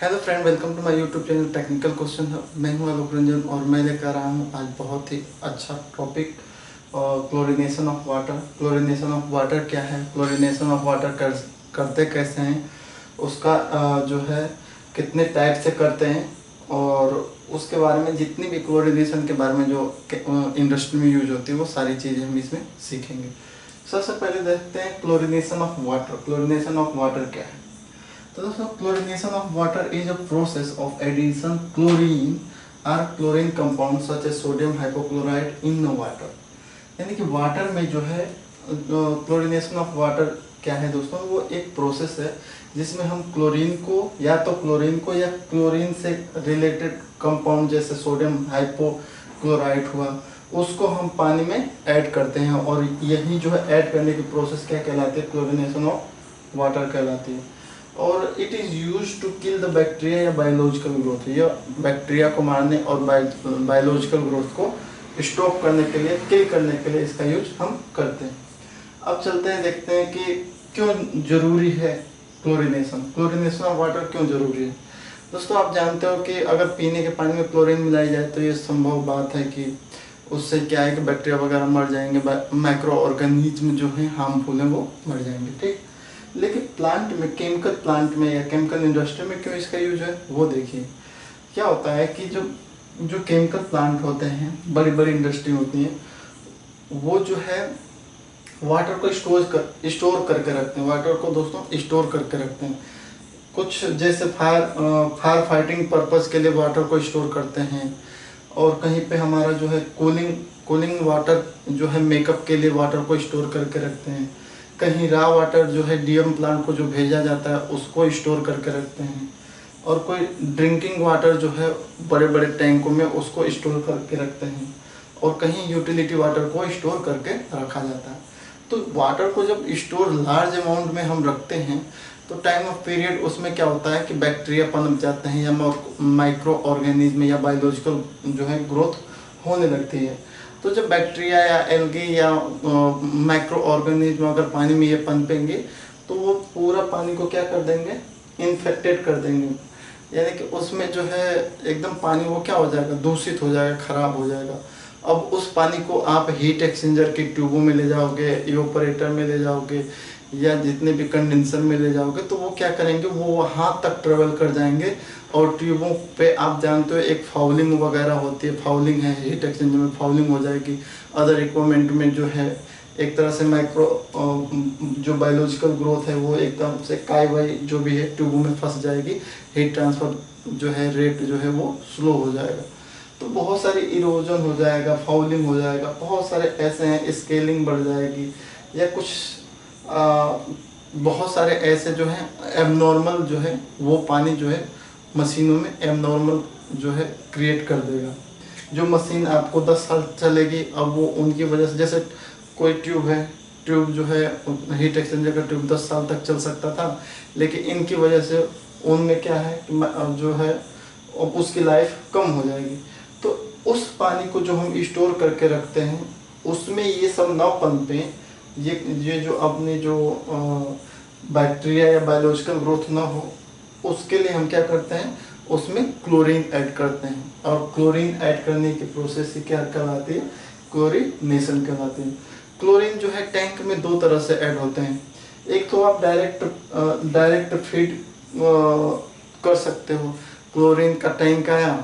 Hello friend, welcome to my YouTube channel Technical Question Hub. मैं हूं आलोक रंजन और मैं लेकर आया हूं आज बहुत ही अच्छा topic, chlorination of water. Chlorination of water क्या है, क्लोरीनेशन ऑफ वाटर करते कैसे हैं, उसका जो है कितने टाइप से करते हैं, और उसके बारे में जितनी भी क्लोरीनेशन के बारे में जो इंडस्ट्री में यूज होती है वो सारी चीज़ें हम इसमें सीखेंगे। सबसे पहले देखते हैं chlorination of water. Chlorination of water क्या है? तो दोस्तों, chlorination of water is a process of addition chlorine और chlorine compound such as sodium hypochloride in water. यानी कि वाटर में जो है क्लोरीनेशन ऑफ वाटर क्या है दोस्तों, वो एक प्रोसेस है जिसमें हम क्लोरीन को या क्लोरीन से रिलेटेड कंपाउंड जैसे सोडियम हाइपोक्लोराइड हुआ, उसको हम पानी में ऐड करते हैं, और यही जो है ऐड करने की प्रोसेस क्या कहलाती है? क्लोरीनेशन ऑफ वाटर कहलाती है। और it is use to kill the bacteria या बायोलॉजिकल ग्रोथ। यह बैक्टीरिया को मारने और बायोलॉजिकल ग्रोथ को स्टॉप करने के लिए, किल करने के लिए इसका यूज हम करते हैं। अब चलते हैं, देखते हैं कि क्यों जरूरी है क्लोरीनेशन। क्लोरीनेशन ऑफ वाटर क्यों जरूरी है? दोस्तों, आप जानते हो कि अगर पीने के पानी में क्लोरीन मिलाई जाए तो ये संभव बात है कि उससे क्या है कि बैक्टीरिया वगैरह मर जाएंगे, माइक्रो ऑर्गेनिज्म जो है हार्मफुल है वो मर जाएंगे, ठीक। लेकिन प्लांट में, केमिकल प्लांट में या केमिकल इंडस्ट्री में क्यों इसका यूज है वो देखिए। क्या होता है कि जो केमिकल प्लांट होते हैं, बड़ी बड़ी इंडस्ट्री होती हैं, वो जो है वाटर को स्टोर करके रखते हैं। वाटर को दोस्तों स्टोर करके रखते हैं। कुछ जैसे फायर फाइटिंग पर्पस के लिए वाटर को स्टोर करते हैं, और कहीं पे हमारा जो है कूलिंग वाटर जो है मेकअप के लिए वाटर को स्टोर करके रखते हैं। कहीं रॉ वाटर जो है डीएम प्लांट को जो भेजा जाता है उसको स्टोर करके रखते हैं, और कोई ड्रिंकिंग वाटर जो है बड़े बड़े टैंकों में उसको स्टोर करके रखते हैं, और कहीं यूटिलिटी वाटर को स्टोर करके रखा जाता है। तो वाटर को जब स्टोर लार्ज अमाउंट में हम रखते हैं तो टाइम ऑफ पीरियड उसमें क्या होता है कि बैक्टीरिया पनप जाते हैं, या माइक्रो ऑर्गेनिज्म या बायोलॉजिकल जो है ग्रोथ होने लगती है। तो जब बैक्टीरिया या एल्गी या माइक्रो ऑर्गेनिज्म अगर पानी में ये पनपेंगे तो वो पूरा पानी को क्या कर देंगे? इन्फेक्टेड कर देंगे। यानी कि उसमें जो है एकदम पानी वो क्या हो जाएगा? दूषित हो जाएगा, खराब हो जाएगा। अब उस पानी को आप हीट एक्सचेंजर की ट्यूबों में ले जाओगे, इवेपोरेटर में ले जाओगे, या जितने भी कंडेंसर में ले जाओगे, तो वो क्या करेंगे? वो वहाँ तक ट्रेवल कर जाएंगे, और ट्यूबों पे आप जानते हो एक फाउलिंग वगैरह होती है। फाउलिंग है, हीट एक्सचेंजर में फाउलिंग हो जाएगी। अदर इक्विपमेंट में जो है एक तरह से माइक्रो जो बायोलॉजिकल ग्रोथ है वो एकदम से काय वाई जो भी है ट्यूबों में फंस जाएगी। हीट ट्रांसफर जो है रेट जो है वो स्लो हो जाएगा। तो बहुत सारी इरोजन हो जाएगा, फाउलिंग हो जाएगा, बहुत सारे ऐसे हैं, स्केलिंग बढ़ जाएगी, या कुछ बहुत सारे ऐसे जो हैं एबनॉर्मल जो है वो पानी जो है मशीनों में एबनॉर्मल जो है क्रिएट कर देगा। जो मशीन आपको 10 साल चलेगी, अब वो उनकी वजह से, जैसे कोई ट्यूब है, ट्यूब जो है हीट एक्सचेंजर का ट्यूब 10 साल तक चल सकता था, लेकिन इनकी वजह से उनमें क्या है कि जो है उसकी लाइफ कम हो जाएगी। तो उस पानी को जो हम स्टोर करके रखते हैं उसमें ये सब ना पनपे, ये जो अपने जो बैक्टीरिया या बायोलॉजिकल ग्रोथ ना हो, उसके लिए हम क्या करते हैं? उसमें क्लोरीन ऐड करते हैं, और क्लोरीन ऐड करने की प्रोसेस ही क्या कहलाती है? क्लोरीनेशन कहलाती है। क्लोरीन जो है टैंक में दो तरह से ऐड होते हैं। एक तो आप डायरेक्ट फीड कर सकते हो। क्लोरीन का टैंक आया,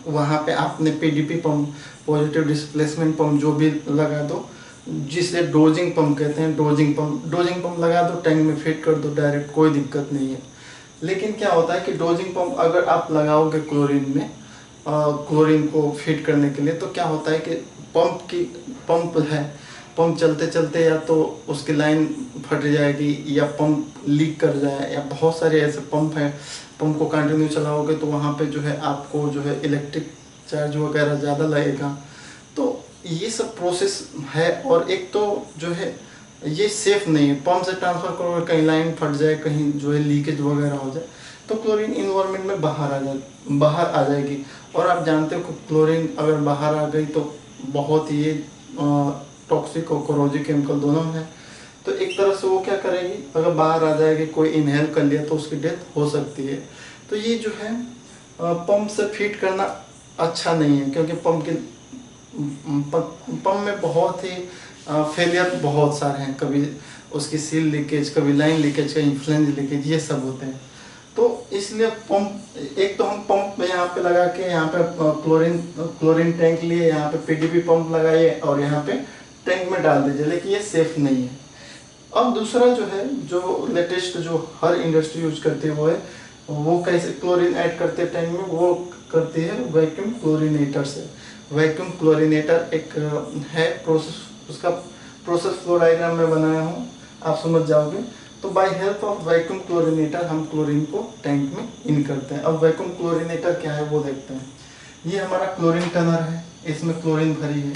वहाँ पे आपने PDP pump, positive displacement pump जो भी लगा दो, जिसे डोजिंग पंप कहते हैं। डोजिंग पंप लगा दो, टैंक में फिट कर दो डायरेक्ट, कोई दिक्कत नहीं है। लेकिन क्या होता है कि डोजिंग पंप अगर आप लगाओगे क्लोरीन में, क्लोरीन को फिट करने के लिए, तो क्या होता है कि पंप चलते चलते या तो उसकी लाइन फट जाएगी, या पंप लीक कर जाए, या बहुत सारे ऐसे पंप हैं, पंप को कंटिन्यू चलाओगे तो वहाँ पे जो है आपको जो है इलेक्ट्रिक चार्ज वगैरह ज़्यादा लगेगा। तो ये सब प्रोसेस है। और एक तो जो है ये सेफ नहीं है, पंप से ट्रांसफर करोगे कहीं लाइन फट जाए, कहीं जो है लीकेज वगैरह हो जाए, तो क्लोरीन इन्वायरमेंट में बाहर आ जाएगी। और आप जानते हो कि क्लोरीन अगर बाहर आ गई तो बहुत ही टॉक्सिक और कोरोजिव केमिकल दोनों है। तो एक तरह से वो क्या करेगी, अगर बाहर आ जाएगी, कोई इनहेल कर लिया तो उसकी डेथ हो सकती है। तो तो ये जो है पंप से फीड करना अच्छा नहीं है, क्योंकि पंप में बहुत ही फेलियर बहुत सारे हैं। कभी उसकी सील लीकेज, कभी लाइन लीकेज, कभी फ्लैंज लीकेज, ये सब होते हैं। तो इसलिए पंप, एक तो हम पंप में यहाँ पे लगा के यहाँ पे क्लोरीन टैंक लिए, यहाँ पे पीडीपी पंप लगाइए और यहाँ पे टैंक में डाल दीजिए, लेकिन ये सेफ नहीं है। अब दूसरा जो है, जो लेटेस्ट जो हर इंडस्ट्री यूज करती है वो कैसे क्लोरीन ऐड करते हैं टैंक में, वो करती है वैक्यूम क्लोरीनेटर से। वैक्यूम क्लोरीनेटर एक है प्रोसेस, उसका प्रोसेस फ्लो डायग्राम में बनाया हूँ, आप समझ जाओगे। तो by help of vacuum chlorinator हम क्लोरीन को टैंक में इन करते हैं। अब वैक्यूम क्लोरीनेटर क्या है वो देखते हैं। ये हमारा क्लोरीन टनर है, इसमें क्लोरीन भरी है।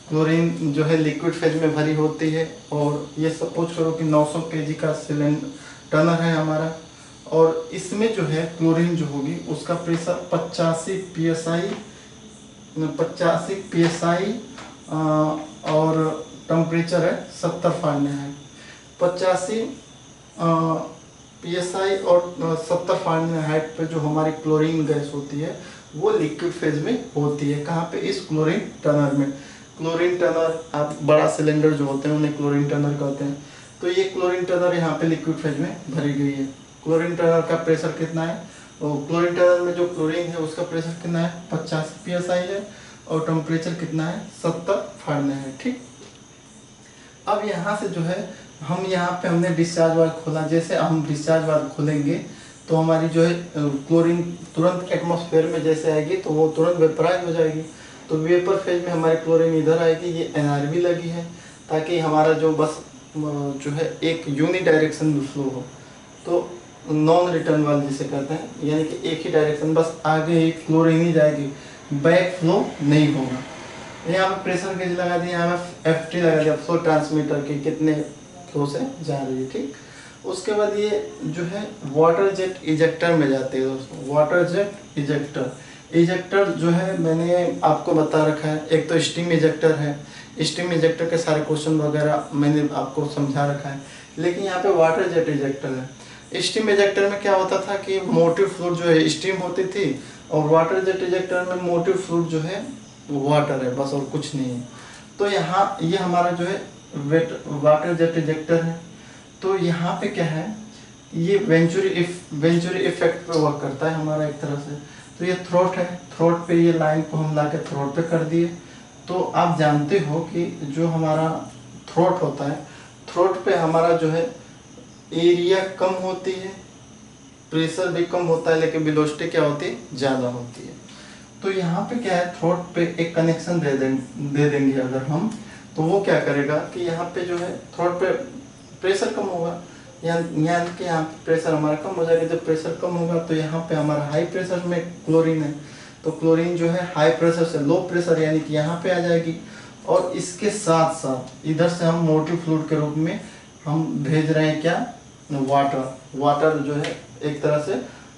क्लोरीन जो है लिक्विड फेज में भरी होती है, और ये सपोज करो कि 900 केजी का सिलेंडर टनर है हमारा, और इसमें जो है क्लोरीन जो होगी उसका प्रेशर 85 psi और टेम्परेचर है 70 फ़ारेनहाइट। 85 psi और 70 फ़ारेनहाइट पे जो हमारी क्लोरीन गैस होती है वो लिक्विड फेज में होती है। कहाँ पे? इस क्लोरीन टनर में। क्लोरीन टनर, आप बड़ा सिलेंडर जो होते हैं उन्हें क्लोरीन टनर कहते हैं। तो ये क्लोरीन टनर यहाँ पे लिक्विड फेज में भरी गई है। क्लोरीन टनर का प्रेशर कितना है? क्लोरीन टनर में जो क्लोरीन है उसका प्रेशर कितना है? 50 psi है, और टेम्परेचर कितना है? 70 फ़ारेनहाइट। ठीक। अब यहाँ से जो है हम यहाँ पे हमने डिस्चार्ज वाल्व खोला। जैसे हम डिस्चार्ज वाल्व खोलेंगे तो हमारी जो है क्लोरीन तुरंत एटमॉस्फेयर में जैसे आएगी तो वो तुरंत वेपराइज हो जाएगी। तो वेपर फेज में हमारी क्लोरीन इधर आएगी। ये एनआरवी लगी है ताकि हमारा जो बस जो है एक यूनि डायरेक्शन में फ्लो हो, तो नॉन रिटर्न वाल्व जिसे कहते हैं, यानी कि एक ही डायरेक्शन, बस आगे ही क्लोरीन ही जाएगी, बैक फ्लो नहीं होगा। यहाँ पे प्रेशर गेज लगा दिया, यहाँ पे एफटी लगा दिया, फ्लो ट्रांसमीटर की कितने फ्लो से जा रही है। ठीक। उसके बाद ये जो है वाटर जेट इजेक्टर में जाते हैं दोस्तों। वाटर जेट इजेक्टर जो है मैंने आपको बता रखा है। एक तो स्टीम इजेक्टर है, स्टीम इजेक्टर के सारे क्वेश्चन वगैरह मैंने आपको समझा रखा है। लेकिन यहाँ पे वाटर जेट इजेक्टर है। स्टीम इजेक्टर में क्या होता था कि मोटिव फ्लूइड जो है स्टीम होती थी, और वाटर जेट इजेक्टर में मोटिव फ्लूइड जो है वाटर है, बस और कुछ नहीं है। तो यहाँ ये हमारा जो है वाटर जेट इजेक्टर है। तो यहाँ पे क्या है, ये वेंचुरी इफेक्ट पे वर्क करता है हमारा एक तरह से। तो ये थ्रोट है, थ्रोट पे ये लाइन को हम लाके थ्रोट पे कर दिए। तो आप जानते हो कि जो हमारा थ्रोट होता है, थ्रोट पे हमारा जो है एरिया कम होती है, प्रेशर भी कम होता है, लेकिन वेलोसिटी क्या होती है? ज़्यादा होती है। तो यहाँ पे क्या है, थ्रोट पे एक कनेक्शन दे देंगे अगर हम, तो वो क्या करेगा कि यहाँ पे जो है थ्रोट पे प्रेशर कम होगा, यानी कि यहाँ पे प्रेशर हमारा कम हो जाएगा। जब प्रेशर कम होगा तो यहाँ पे हमारा हाई प्रेशर में क्लोरीन है, तो क्लोरीन जो है हाई प्रेशर से लो प्रेशर यानी कि यहाँ पे आ जाएगी। और इसके साथ साथ इधर से हम मोटिव फ्लूइड के रूप में हम भेज रहे हैं क्या? वाटर जो है एक तरह से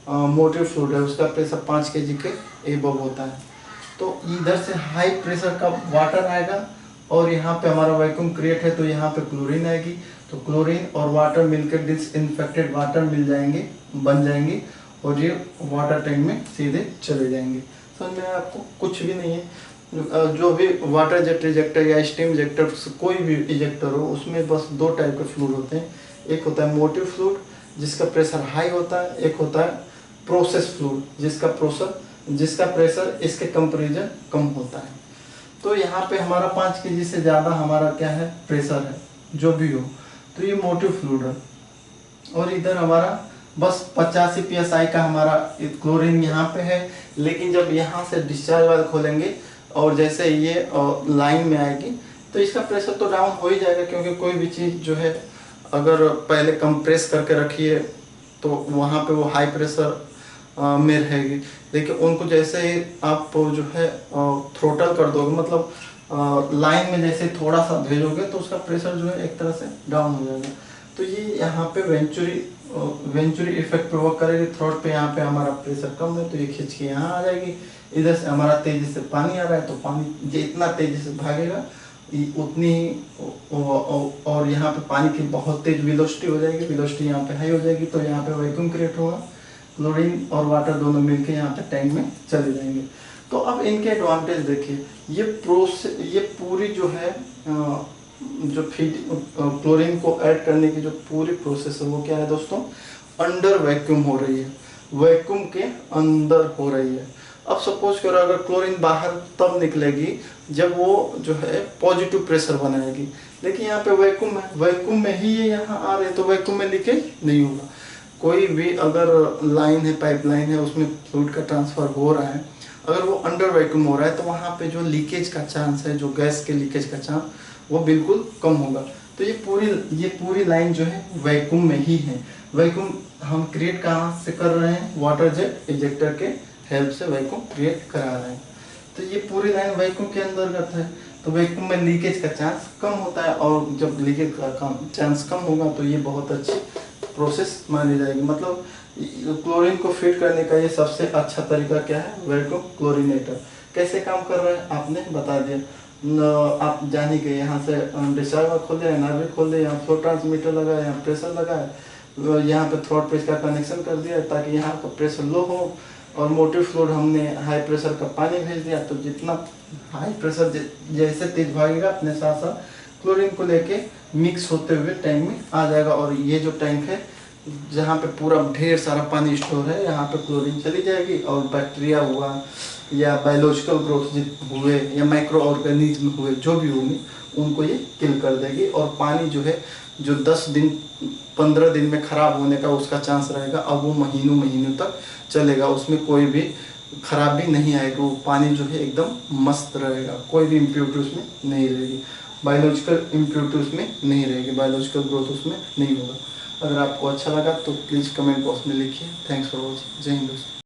मोटिव फ्लूइड है, उसका प्रेशर 5 kg के एबव होता है। तो इधर से हाई प्रेशर का वाटर आएगा, और यहाँ पे हमारा वैक्यूम क्रिएट है तो यहाँ पे क्लोरीन आएगी। तो क्लोरीन और वाटर मिलकर डिसइंफेक्टेड वाटर बन जाएंगे, और ये वाटर टैंक में सीधे चले जाएंगे। समझ में आपको? कुछ भी नहीं है। जो भी वाटर जेट इजेक्टर या स्टीम इजेक्टर, कोई भी इजेक्टर हो, उसमें बस 2 टाइप के फ्लूइड होते हैं। एक होता है मोटिव फ्लूइड जिसका प्रेशर हाई होता है, एक होता है प्रोसेस फ्लूइड जिसका प्रेशर इसके कंपेरिजन कम होता है। तो यहाँ पे हमारा 5 kg से ज़्यादा हमारा क्या है? प्रेशर है, जो भी हो। तो ये मोटिव फ्लूइड है, और इधर हमारा बस 85 psi का हमारा क्लोरीन यहाँ पे है। लेकिन जब यहाँ से डिस्चार्ज वाल्व खोलेंगे और जैसे ये लाइन में आएगी तो इसका प्रेशर तो डाउन हो ही जाएगा, क्योंकि कोई भी चीज़ जो है अगर पहले कंप्रेस करके रखिए तो वहाँ पे वो हाई प्रेशर में रहेगी। लेकिन उनको जैसे ही आप जो है थ्रोटल कर दोगे, मतलब लाइन में जैसे थोड़ा सा भेजोगे, तो उसका प्रेशर जो है एक तरह से डाउन हो जाएगा। तो ये यहाँ पे वेंचुरी इफेक्ट पे वर्क करेगी। थ्रोट पे यहाँ पे हमारा प्रेशर कम है तो ये खींच के यहाँ आ जाएगी। इधर से हमारा तेजी से पानी आ रहा है, तो पानी जितना तेजी से भागेगा उतनी ही, और यहाँ पे पानी की बहुत तेज वेलोसिटी हो जाएगी। वेलोसिटी यहाँ पे हाई हो जाएगी, तो यहाँ पे वैक्यूम क्रिएट होगा। क्लोरीन और वाटर दोनों मिलके यहाँ पे टैंक में चले जाएंगे। तो अब इनके एडवांटेज देखिए, ये पूरी जो है जो फीड क्लोरीन को ऐड करने की जो पूरी प्रोसेस है वो क्या है दोस्तों, अंडर वैक्यूम हो रही है, वैक्यूम के अंदर हो रही है। अब सपोज करो अगर क्लोरीन बाहर तब निकलेगी जब वो जो है पॉजिटिव प्रेशर बनाएगी। देखिए यहाँ पे वैक्यूम है, वैक्यूम में ही ये यहाँ आ रहे हैं, तो वैक्यूम में लीकेज नहीं होगा। कोई भी अगर लाइन है, पाइपलाइन है, उसमें फ्लूइड का ट्रांसफर हो रहा है, अगर वो अंडर वैक्यूम हो रहा है तो वहाँ पे जो लीकेज का चांस है, जो गैस के लीकेज का चांस, वो बिल्कुल कम होगा। तो ये पूरी लाइन जो है वैक्यूम में ही है। वैक्यूम हम क्रिएट कहाँ से कर रहे हैं, वाटर जेट इजेक्टर के हेल्प से वैक्यूम क्रिएट करा रहे हैं। तो ये पूरी लाइन वैक्यूम के अंतर्गत है, तो वैक्यूम में लीकेज का चांस कम होता है, और जब लीकेज का चांस कम होगा तो ये बहुत अच्छी प्रोसेस मानी जाएगी। मतलब क्लोरीन को फिट करने का ये सबसे अच्छा तरीका क्या है, वैक्यूम क्लोरीनेटर। कैसे काम कर रहा है आपने बता दिया, आप जान ही गए। यहाँ से डिस्चार्ज खोल दिया, एनआरवी खोल दिया, यहाँ फ्लो ट्रांसमीटर लगाया, यहाँ प्रेशर लगाया, यहाँ पे थ्रॉट पेज का कनेक्शन कर दिया ताकि यहाँ का प्रेशर लो हो, और मोटिव फ्लूइड हमने हाई प्रेशर का पानी भेज दिया। तो जितना हाई प्रेशर जैसे तेज भागेगा अपने साथ साथ क्लोरीन को लेके मिक्स होते हुए टैंक में आ जाएगा। और ये जो टैंक है जहाँ पे पूरा ढेर सारा पानी स्टोर है, यहाँ पे क्लोरीन चली जाएगी, और बैक्टीरिया हुआ या बायोलॉजिकल ग्रोथ हुए या माइक्रो ऑर्गेनिज्म हुए जो भी होंगे उनको ये किल कर देगी। और पानी जो है जो 10 दिन 15 दिन में ख़राब होने का उसका चांस रहेगा, अब वो महीनों तक चलेगा, उसमें कोई भी खराबी नहीं आएगी। वो पानी जो है एकदम मस्त रहेगा, कोई भी इम्प्योरिटी उसमें नहीं रहेगी, बायोलॉजिकल इम्प्योरिटी उसमें नहीं रहेगी, बायोलॉजिकल ग्रोथ उसमें नहीं होगा। अगर आपको अच्छा लगा तो प्लीज़ कमेंट बॉक्स में लिखिए। Thanks for watching. जय हिंद दोस्तों।